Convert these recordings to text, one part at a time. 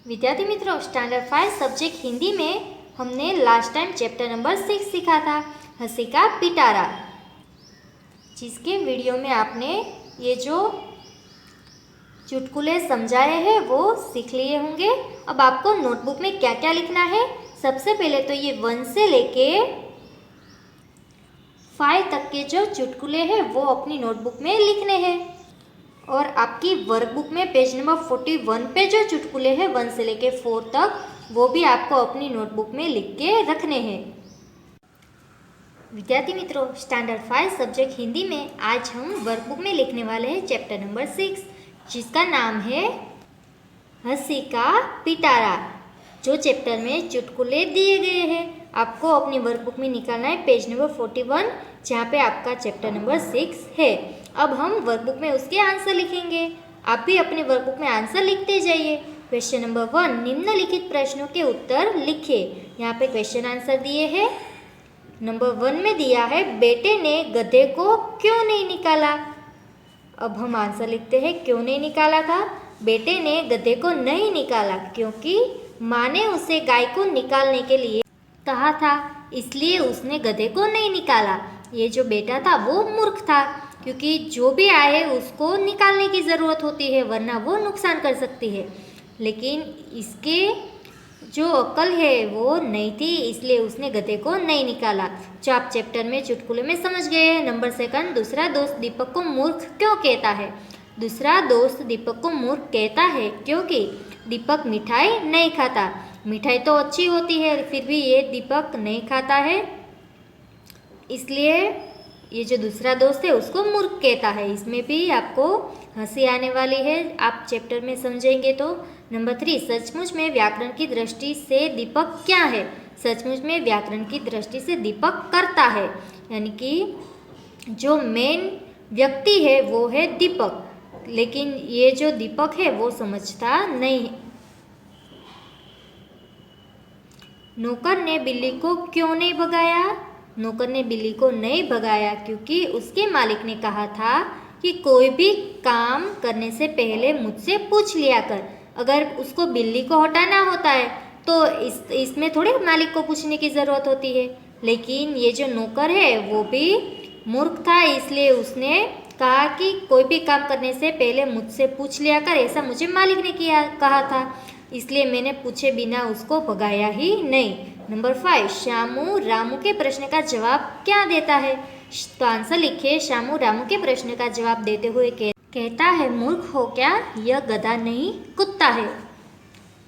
विद्यार्थी मित्रों, standard 5 subject Hindi में हमने लास्ट टाइम चैप्टर नंबर 6 सीखा था, हंसी का पिटारा, जिसके वीडियो में आपने ये जो चुटकुले समझाए हैं वो सीख लिए होंगे। अब आपको नोटबुक में क्या क्या लिखना है, सबसे पहले तो ये 1 से लेके 5 तक के जो चुटकुले हैं वो अपनी नोटबुक में लिखने हैं। और आपकी वर्कबुक में पेज नंबर 41 पे जो चुटकुले हैं 1 से लेके 4 तक, वो भी आपको अपनी नोटबुक में लिख के रखने हैं। विद्यार्थी मित्रों, स्टैंडर्ड 5 सब्जेक्ट हिंदी में आज हम वर्कबुक में लिखने वाले हैं चैप्टर नंबर 6, जिसका नाम है हंसी का पिटारा। जो चैप्टर में चुटकुले दिए गए हैं आपको अपनी वर्कबुक में निकालना है पेज नंबर 41, जहाँ पे आपका चैप्टर नंबर 6 है। अब हम वर्कबुक में उसके आंसर लिखेंगे। आप भी अपने वर्कबुक में आंसर लिखते जाइए। क्वेश्चन नंबर 1, निम्नलिखित प्रश्नों के उत्तर लिखिए। यहाँ पे क्वेश्चन आंसर दिए हैं। नंबर 1 में दिया है, बेटे ने गधे को क्यों नहीं निकाला। अब हम आंसर लिखते हैं, क्यों नहीं निकाला था। बेटे ने गधे को नहीं निकाला क्योंकि माँ ने उसे गाय को निकालने के लिए कहा था, इसलिए उसने गधे को नहीं निकाला। ये जो बेटा था वो मूर्ख था, क्योंकि जो भी आए उसको निकालने की ज़रूरत होती है, वरना वो नुकसान कर सकती है। लेकिन इसके जो अक्ल है वो नहीं थी, इसलिए उसने गधे को नहीं निकाला। जो आप चैप्टर में चुटकुले में समझ गए हैं। नंबर 2, दूसरा दोस्त दीपक को मूर्ख क्यों कहता है। दूसरा दोस्त दीपक को मूर्ख कहता है क्योंकि दीपक मिठाई नहीं खाता। मिठाई तो अच्छी होती है, फिर भी ये दीपक नहीं खाता है, इसलिए ये जो दूसरा दोस्त है उसको मूर्ख कहता है। इसमें भी आपको हंसी आने वाली है, आप चैप्टर में समझेंगे तो। नंबर 3, सचमुच में व्याकरण की दृष्टि से दीपक क्या है। सचमुच में व्याकरण की दृष्टि से दीपक करता है, यानी कि जो मेन व्यक्ति है वो है दीपक, लेकिन ये जो दीपक है वो समझता नहीं है। नौकर ने बिल्ली को क्यों नहीं भगाया। नौकर ने बिल्ली को नहीं भगाया क्योंकि उसके मालिक ने कहा था कि कोई भी काम करने से पहले मुझसे पूछ लिया कर। अगर उसको बिल्ली को हटाना होता है तो इसमें थोड़े मालिक को पूछने की ज़रूरत होती है। लेकिन ये जो नौकर है वो भी मूर्ख था, इसलिए उसने कहा कि कोई भी काम करने से पहले मुझसे पूछ लिया कर, ऐसा मुझे मालिक ने कहा था, इसलिए मैंने पूछे बिना उसको भगाया ही नहीं। नंबर 5, श्यामू रामू के प्रश्न का जवाब क्या देता है। तो आंसर लिखिए। श्यामू रामू के प्रश्न का जवाब देते हुए कहता है, मूर्ख हो क्या, यह गधा नहीं कुत्ता है।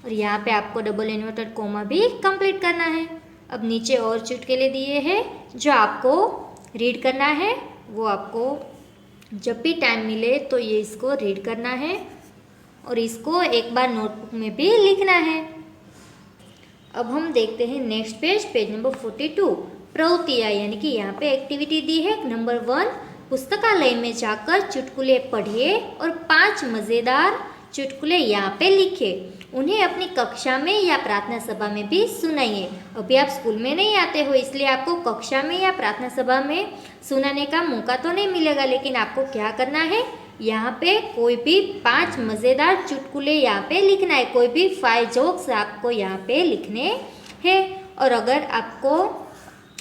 और यहाँ पे आपको डबल इन्वर्टेड कोमा भी कंप्लीट करना है। अब नीचे और चुटकुले दिए हैं जो आपको रीड करना है। वो आपको जब भी टाइम मिले तो ये इसको रीड करना है और इसको एक बार नोटबुक में भी लिखना है। अब हम देखते हैं नेक्स्ट पेज नंबर 42, प्रवृत्तियाँ, यानी कि यहाँ पे एक्टिविटी दी है। नंबर 1, पुस्तकालय में जाकर चुटकुले पढ़िए और 5 मज़ेदार चुटकुले यहाँ पे लिखिए। उन्हें अपनी कक्षा में या प्रार्थना सभा में भी सुनाइए। अभी आप स्कूल में नहीं आते हो, इसलिए आपको कक्षा में या प्रार्थना सभा में सुनाने का मौका तो नहीं मिलेगा, लेकिन आपको क्या करना है, यहाँ पे कोई भी 5 मज़ेदार चुटकुले यहाँ पे लिखना है। कोई भी 5 जोक्स आपको यहाँ पे लिखने हैं। और अगर आपको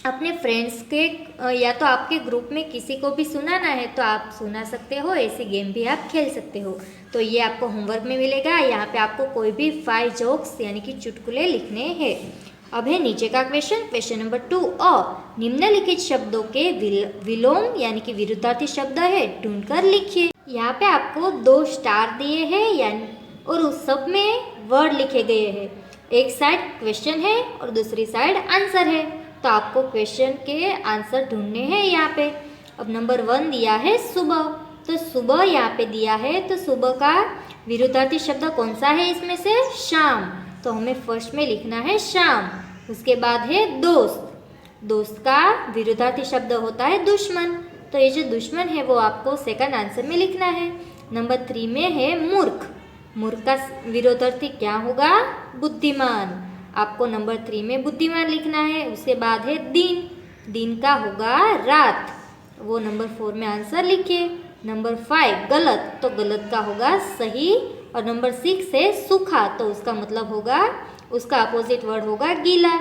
अपने फ्रेंड्स के या तो आपके ग्रुप में किसी को भी सुनाना है तो आप सुना सकते हो, ऐसे गेम भी आप खेल सकते हो। तो ये आपको होमवर्क में मिलेगा। यहाँ पे आपको कोई भी 5 जोक्स यानी कि चुटकुले लिखने हैं। अब है नीचे का क्वेश्चन नंबर 2, और निम्नलिखित शब्दों के विलोम यानी कि विरुद्धार्थी शब्द है, ढूंढकर लिखिए। यहाँ पे आपको 2 स्टार दिए हैं यानी, और उस सब में वर्ड लिखे गए हैं। एक साइड क्वेश्चन है और दूसरी साइड आंसर है, तो आपको क्वेश्चन के आंसर ढूंढने हैं यहाँ पे। अब नंबर 1 दिया है सुबह, तो सुबह यहाँ पे दिया है, तो सुबह का विरुद्धार्थी शब्द कौन सा है इसमें से, शाम, तो हमें फर्स्ट में लिखना है शाम। उसके बाद है दोस्त, दोस्त का विरुद्धार्थी शब्द होता है दुश्मन, तो ये जो दुश्मन है वो आपको सेकंड आंसर में लिखना है। नंबर 3 में है मूर्ख, मूर्ख का विरुद्धार्थी क्या होगा, बुद्धिमान, आपको नंबर 3 में बुद्धिमान लिखना है। उसके बाद है दिन, दिन का होगा रात, वो नंबर 4 में आंसर लिखिए। नंबर 5 गलत, तो गलत का होगा सही, और नंबर 6 है सूखा, तो उसका मतलब होगा, उसका अपोजिट वर्ड होगा गीला।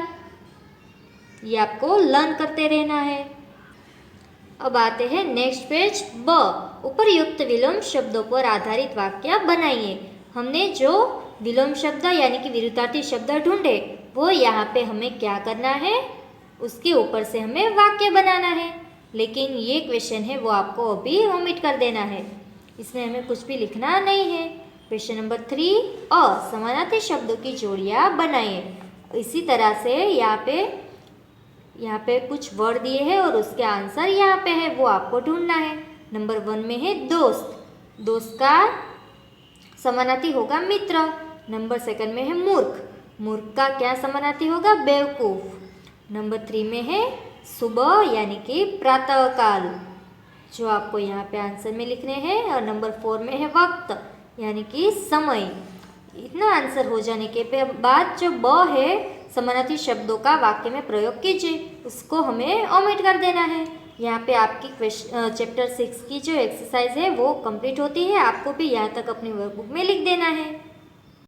ये आपको लर्न करते रहना है। अब आते हैं नेक्स्ट पेज ब। उपरयुक्त विलोम शब्दों पर आधारित वाक्य बनाइए। हमने जो विलोम शब्द यानी कि विरुद्धार्थी शब्द ढूंढे वो यहाँ पे हमें क्या करना है, उसके ऊपर से हमें वाक्य बनाना है। लेकिन ये क्वेश्चन है वो आपको अभी ओमिट कर देना है, इसमें हमें कुछ भी लिखना नहीं है। क्वेश्चन नंबर 3 समानार्थी शब्दों की जोड़ियाँ बनाइए। इसी तरह से यहाँ पे कुछ वर्ड दिए हैं और उसके आंसर यहाँ पे है, वो आपको ढूंढना है। नंबर 1 में है दोस्त, दोस्त का समानार्थी होगा मित्र। नंबर 2 में है मूर्ख, मूर्ख का क्या समानार्थी होगा, बेवकूफ। नंबर 3 में है सुबह यानी कि प्रातःकाल, जो आपको यहाँ पे आंसर में लिखने हैं। और नंबर 4 में है वक्त यानी कि समय। इतना आंसर हो जाने के बाद जो ब है समानार्थी शब्दों का वाक्य में प्रयोग कीजिए, उसको हमें ओमिट कर देना है। यहाँ पे आपकी चैप्टर 6 की जो एक्सरसाइज है वो कंप्लीट होती है। आपको भी यहाँ तक अपनी वर्कबुक में लिख देना है।